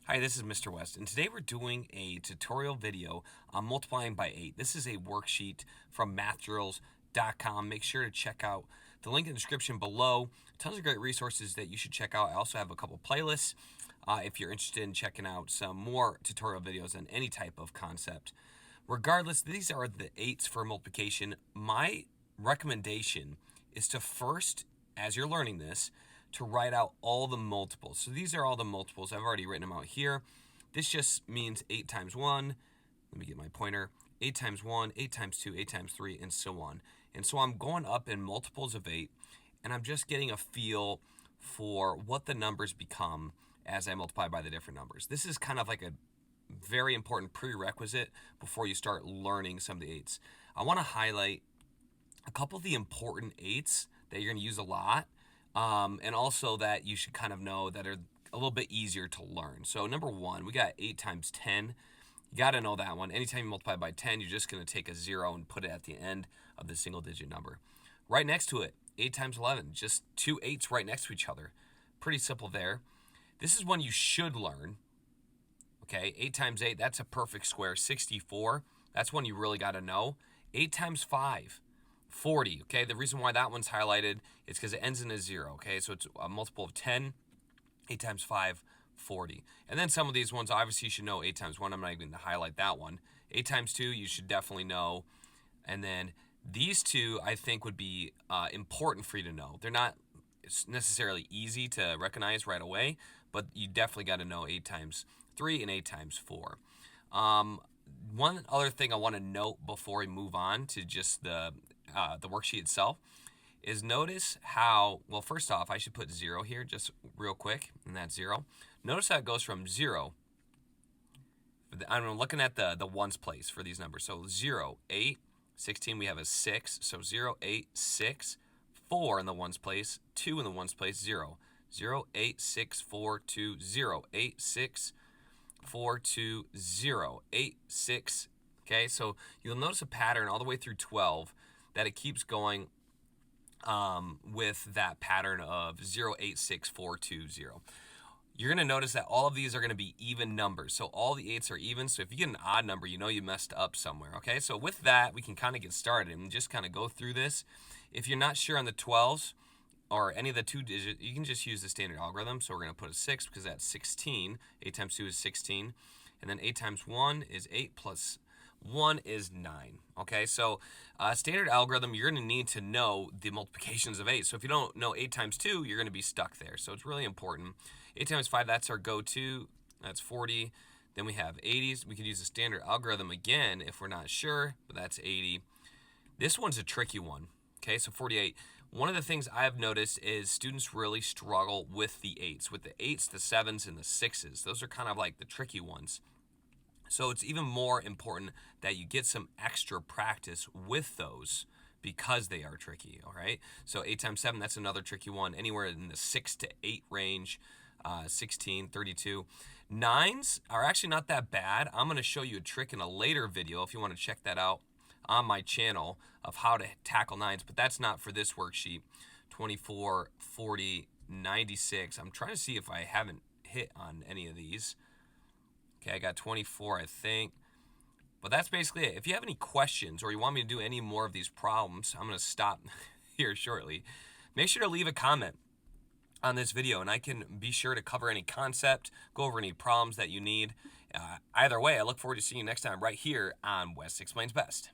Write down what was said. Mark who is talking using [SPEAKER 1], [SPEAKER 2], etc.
[SPEAKER 1] Hi, this is Mr. West, and today we're doing a tutorial video on multiplying by 8. This is a worksheet from mathdrills.com. Make sure to check out the link in the description below. Tons of great resources that you should check out. I also have a couple playlists if you're interested in checking out some more tutorial videos on any type of concept. Regardless, these are the 8s for multiplication. My recommendation is to first, as you're learning this, to write out all the multiples. So these are all the multiples. I've already written them out here. This just means 8 times 1. Let me get my pointer. 8 times 1, 8 times 2, 8 times 3, and so on. And so I'm going up in multiples of 8, and I'm just getting a feel for what the numbers become as I multiply by the different numbers. This is kind of like a very important prerequisite before you start learning some of the 8s. I want to highlight a couple of the important 8s that you're going to use a lot, and also that you should kind of know that are a little bit easier to learn. So number 1, we got 8 times 10. You got to know that one. Anytime you multiply by 10, you're just going to take a 0 and put it at the end of the single digit number. Right next to it, 8 times 11, just 2 8s right next to each other. Pretty simple there. This is one you should learn. Okay, 8 times 8, that's a perfect square. 64, that's one you really got to know. 8 times 5, 40. Okay, the reason why that one's highlighted is because it ends in a 0. Okay, so it's a multiple of 10. 8 times 5, 40. And then some of these ones, obviously, you should know. 8 times 1, I'm not even going to highlight that one. 8 times 2, you should definitely know. And then these two, I think, would be important for you to know. They're not necessarily easy to recognize right away, but you definitely got to know 8 times 3 and 8 times 4. One other thing I want to note before we move on to just the worksheet itself is notice how, well, first off, I should put 0 here just real quick, and that's 0. Notice how it goes from 0. I'm looking at the ones place for these numbers. So 0, 8, 16, we have a 6. So 0, 8, 6, 4 in the ones place, 2 in the ones place, 0. 0, 8, 6, 4, 2, 0. 8, 6, 4, 2, 0. 8, 6. Okay, so you'll notice a pattern all the way through 12 that it keeps going with that pattern of 0, 8, 6, 4, 2, 0. You're going to notice that all of these are going to be even numbers. So all the 8s are even. So if you get an odd number, you know you messed up somewhere. Okay, so with that, we can kind of get started and just kind of go through this. If you're not sure on the 12s or any of the 2 digits, you can just use the standard algorithm. So we're going to put a 6 because that's 16. 8 times 2 is 16. And then 8 times 1 is 8 plus 1 is 9. Okay, so standard algorithm, you're going to need to know the multiplications of 8. So if you don't know 8 times 2, you're going to be stuck there. So it's really important. 8 times 5, that's our go-to. That's 40. Then we have 80s. We could use the standard algorithm again if we're not sure, but that's 80. This one's a tricky one. Okay, so 48. One of the things I've noticed is students really struggle with the 8s. With the 8s, the 7s, and the 6s. Those are kind of like the tricky ones. So it's even more important that you get some extra practice with those because they are tricky, all right? So 8 times 7, that's another tricky one, anywhere in the 6 to 8 range, 16, 32. 9s are actually not that bad. I'm going to show you a trick in a later video if you want to check that out on my channel of how to tackle 9s, but that's not for this worksheet. 24, 40, 96. I'm trying to see if I haven't hit on any of these. Okay, I got 24, I think. But that's basically it. If you have any questions or you want me to do any more of these problems, I'm going to stop here shortly. Make sure to leave a comment on this video, and I can be sure to cover any concept, go over any problems that you need. Either way, I look forward to seeing you next time right here on West Explains Best.